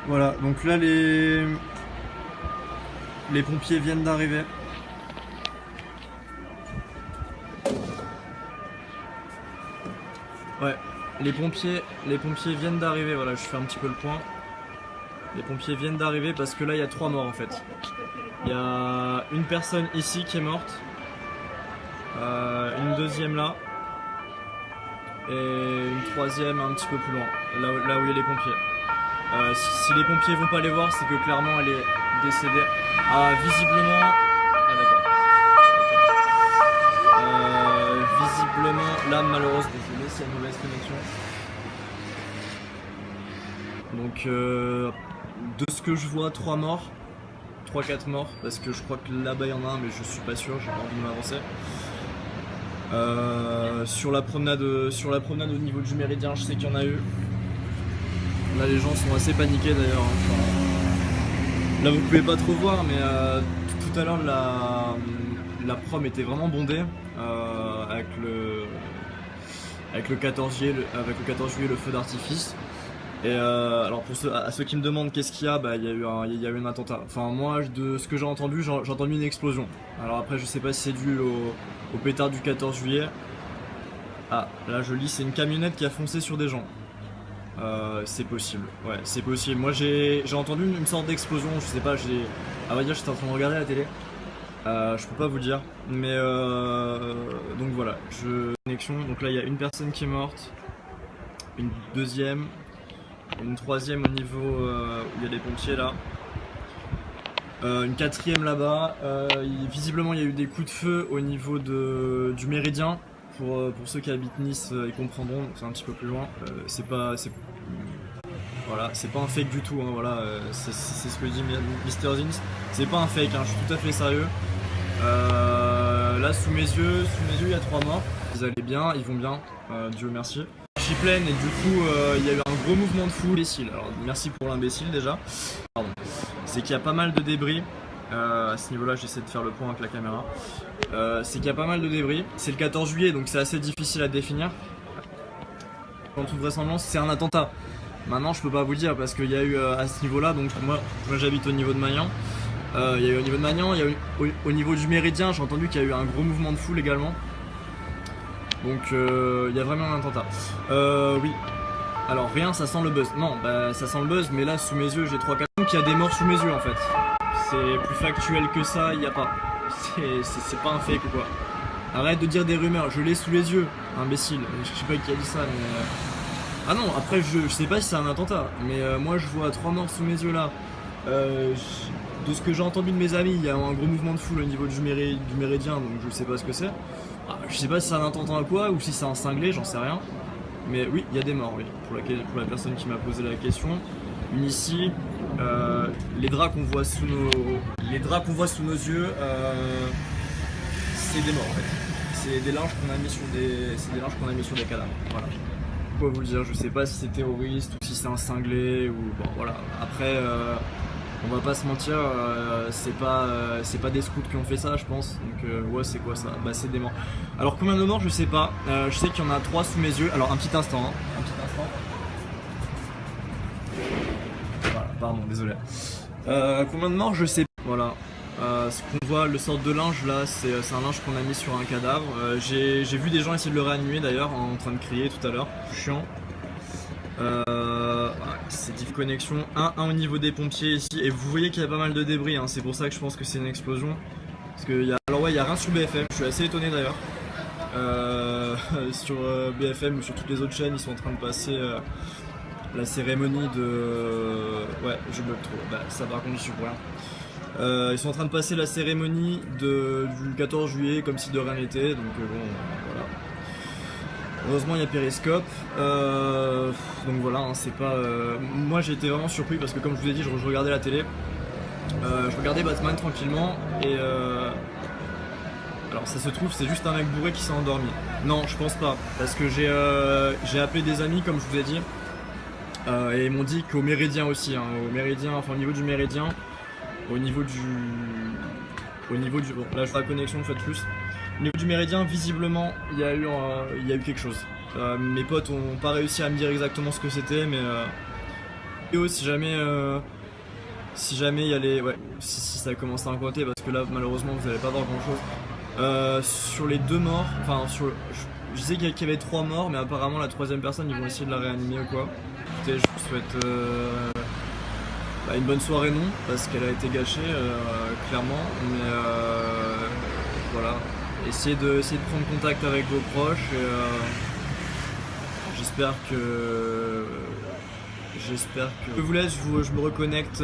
Voilà, donc là les pompiers viennent d'arriver. Ouais, les pompiers viennent d'arriver, voilà, je fais un petit peu le point. Les pompiers viennent d'arriver parce que là il y a 3 morts en fait. Il y a une personne ici qui est morte, une deuxième là, et une troisième un petit peu plus loin, là où il y a les pompiers. Si les pompiers vont pas les voir, c'est que clairement elle est décédée. Ah, visiblement. Ah, d'accord. Ok. Visiblement, là, malheureusement, désolé, c'est une mauvaise connexion. Donc, de ce que je vois, 3 morts. 3-4 morts, parce que je crois que là-bas il y en a un, mais je suis pas sûr, j'ai pas envie de m'avancer. Sur la promenade au niveau du Méridien, je sais qu'il y en a eu. Là, les gens sont assez paniqués d'ailleurs. Enfin, là, vous pouvez pas trop voir, mais tout à l'heure, la prom était vraiment bondée avec le 14 juillet, le feu d'artifice. Et alors pour ceux qui me demandent qu'est-ce qu'il y a, bah, il y a eu un attentat. Enfin moi, de ce que j'ai entendu une explosion. Alors après, je sais pas si c'est dû au pétard du 14 juillet. Ah, là je lis, c'est une camionnette qui a foncé sur des gens. C'est possible, ouais, c'est possible. Moi j'ai entendu une sorte d'explosion, je sais pas, à vrai dire, j'étais en train de regarder la télé. Je peux pas vous dire, mais donc voilà, connexion. Donc là il y a une personne qui est morte, une deuxième, une troisième au niveau où il y a des pompiers là, une quatrième là-bas. Visiblement il y a eu des coups de feu au niveau du Méridien. Pour ceux qui habitent Nice, ils comprendront, c'est un petit peu plus loin. Voilà, c'est pas un fake du tout, hein, voilà, c'est ce que dit Mr. Zins. C'est pas un fake, hein, je suis tout à fait sérieux. Là, sous mes yeux, il y a 3 morts. Ils allaient bien, ils vont bien, Dieu merci. Je suis pleine et du coup, il y a eu un gros mouvement de foule. Imbécile. Alors, merci pour l'imbécile déjà. Pardon. C'est qu'il y a pas mal de débris. À ce niveau-là, j'essaie de faire le point avec la caméra. C'est qu'il y a pas mal de débris. C'est le 14 juillet, donc c'est assez difficile à définir. En toute vraisemblance, c'est un attentat. Maintenant, je peux pas vous le dire parce qu'il y a eu à ce niveau-là. Donc moi j'habite au niveau de Magnan. Il y a eu au niveau de Magnan, il y a eu au niveau du Méridien. J'ai entendu qu'il y a eu un gros mouvement de foule également. Donc il y a vraiment un attentat. Oui. Alors rien, ça sent le buzz. Non, bah ça sent le buzz, mais là sous mes yeux j'ai 3-4 ans qu'il y a des morts sous mes yeux en fait. C'est plus factuel que ça, il n'y a pas. C'est pas un fake ou quoi. Arrête de dire des rumeurs, je l'ai sous les yeux, imbécile. Je sais pas qui a dit ça, mais. Ah non, après je sais pas si c'est un attentat, mais moi je vois 3 morts sous mes yeux là. De ce que j'ai entendu de mes amis, il y a un gros mouvement de foule au niveau du Méridien, donc je sais pas ce que c'est. Je sais pas si c'est un attentat à quoi ou si c'est un cinglé, j'en sais rien. Mais oui, il y a des morts, oui, pour la personne qui m'a posé la question. Une ici, les draps qu'on voit sous nos yeux, c'est des morts en fait. C'est des linges qu'on a mis sur des cadavres. Voilà. Quoi vous le dire, je sais pas si c'est terroriste ou si c'est un cinglé ou bon voilà. Après, on va pas se mentir, c'est pas des scouts qui ont fait ça, je pense. Donc ouais, c'est quoi ça? Bah c'est des morts. Alors combien de morts, je sais pas. Je sais qu'il y en a 3 sous mes yeux. Alors un petit instant, hein. Un petit instant. Voilà, pardon, désolé. Combien de morts, je sais pas. Voilà. Ce qu'on voit, le sort de linge là, c'est un linge qu'on a mis sur un cadavre. J'ai vu des gens essayer de le réanimer d'ailleurs, en train de crier tout à l'heure. Chiant. C'est diff connexion. Un au niveau des pompiers ici. Et vous voyez qu'il y a pas mal de débris, hein. C'est pour ça que je pense que c'est une explosion. Parce que alors ouais, il y a rien sur BFM. Je suis assez étonné d'ailleurs. Sur BFM ou sur toutes les autres chaînes, ils sont en train de passer la cérémonie de. Ouais, je me le trouve. Bah, ça par contre, je suis pour rien. Ils sont en train de passer la cérémonie du 14 juillet comme si de rien n'était. Donc bon, voilà. Heureusement il y a Périscope, donc voilà, hein, c'est pas. Moi j'ai été vraiment surpris parce que comme je vous ai dit, je regardais la télé, je regardais Batman tranquillement et alors ça se trouve c'est juste un mec bourré qui s'est endormi. Non, je pense pas, parce que j'ai appelé des amis comme je vous ai dit et ils m'ont dit qu'au Méridien aussi, hein, enfin au niveau du Méridien, au niveau du bon, là je fais la connexion une fois de plus. Au niveau du Méridien, visiblement, il y a eu quelque chose. Mes potes ont pas réussi à me dire exactement ce que c'était, mais vidéo si jamais il y a les... Ouais, si ça commence à incointer, parce que là malheureusement vous allez pas voir grand chose. Sur les 2 morts, enfin je sais qu'il y avait 3 morts, mais apparemment la 3ème personne ils vont essayer de la réanimer ou quoi. Écoutez, je vous souhaite une bonne soirée, non, parce qu'elle a été gâchée clairement, mais voilà, essayez de prendre contact avec vos proches et j'espère que je vous laisse, je me reconnecte.